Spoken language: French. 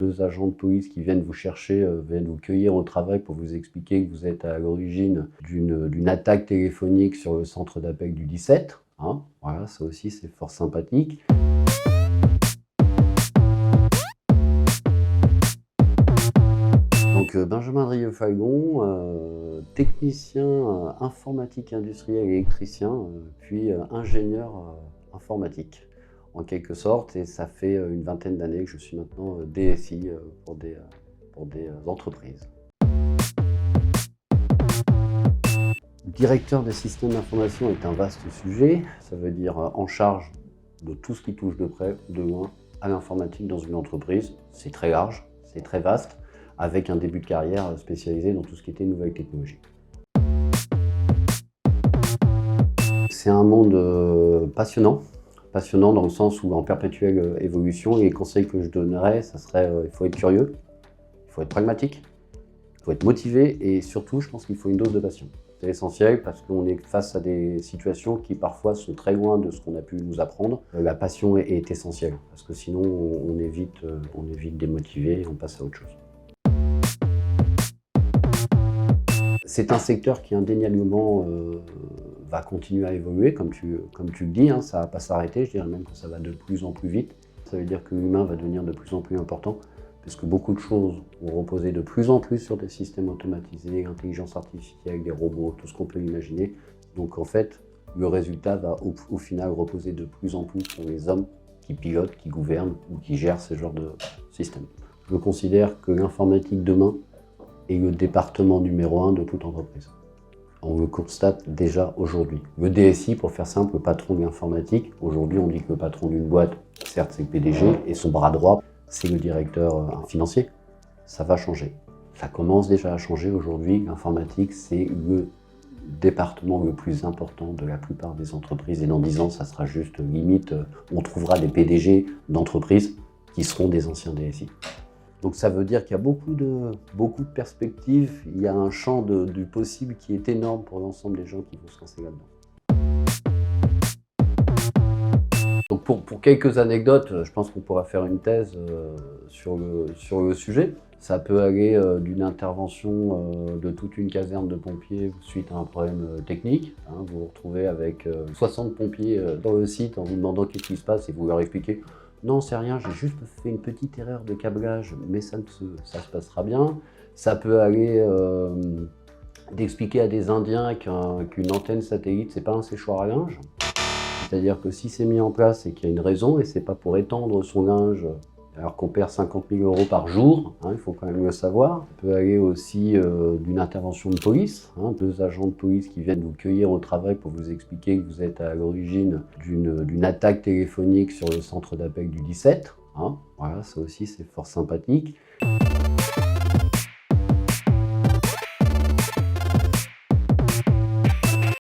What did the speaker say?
2 agents de police qui viennent vous chercher, viennent vous cueillir au travail pour vous expliquer que vous êtes à l'origine d'une attaque téléphonique sur le centre d'appel du 17. Hein, voilà, ça aussi c'est fort sympathique. Donc Benjamin Drieux-Falgon, technicien informatique industriel et électricien, puis ingénieur informatique en quelque sorte, et ça fait une vingtaine d'années que je suis maintenant DSI pour des entreprises. Directeur des systèmes d'information est un vaste sujet, ça veut dire en charge de tout ce qui touche de près ou de loin à l'informatique dans une entreprise. C'est très large, c'est très vaste, avec un début de carrière spécialisé dans tout ce qui était nouvelles technologies. C'est un monde passionnant dans le sens où en perpétuelle évolution, et les conseils que je donnerais, ça serait il faut être curieux, il faut être pragmatique, il faut être motivé, et surtout je pense qu'il faut une dose de passion. C'est essentiel parce qu'on est face à des situations qui parfois sont très loin de ce qu'on a pu nous apprendre. La passion est essentielle parce que sinon on est vite démotivé et on passe à autre chose. C'est un secteur qui indéniablement va continuer à évoluer, comme tu le dis, hein, ça ne va pas s'arrêter, je dirais même que ça va de plus en plus vite. Ça veut dire que l'humain va devenir de plus en plus important, parce que beaucoup de choses vont reposer de plus en plus sur des systèmes automatisés, l'intelligence artificielle, des robots, tout ce qu'on peut imaginer. Donc en fait, le résultat va au final reposer de plus en plus sur les hommes qui pilotent, qui gouvernent ou qui gèrent ce genre de système. Je considère que l'informatique demain est le département numéro 1 de toute entreprise. On le constate déjà aujourd'hui. Le DSI, pour faire simple, le patron de l'informatique, aujourd'hui on dit que le patron d'une boîte, certes c'est le PDG, et son bras droit, c'est le directeur financier. Ça va changer. Ça commence déjà à changer aujourd'hui. L'informatique, c'est le département le plus important de la plupart des entreprises. Et dans 10 ans, ça sera juste limite, on trouvera des PDG d'entreprises qui seront des anciens DSI. Donc ça veut dire qu'il y a beaucoup de perspectives, il y a un champ du possible qui est énorme pour l'ensemble des gens qui vont se lancer là-dedans. Donc pour quelques anecdotes, je pense qu'on pourra faire une thèse sur le sujet. Ça peut aller d'une intervention de toute une caserne de pompiers suite à un problème technique. Hein, vous vous retrouvez avec 60 pompiers dans le site en vous demandant qu'est-ce qui se passe et vous leur expliquez « Non, c'est rien, j'ai juste fait une petite erreur de câblage, mais ça se passera bien ». Ça peut aller d'expliquer à des Indiens qu'une antenne satellite, c'est pas un séchoir à linge. C'est-à-dire que si c'est mis en place, c'est qu'il y a une raison et c'est pas pour étendre son linge alors qu'on perd 50 000 € par jour, hein, il faut quand même le savoir. Ça peut aller aussi d'une intervention de police, hein, 2 agents de police qui viennent vous cueillir au travail pour vous expliquer que vous êtes à l'origine d'une attaque téléphonique sur le centre d'appel du 17. Hein, voilà, ça aussi c'est fort sympathique.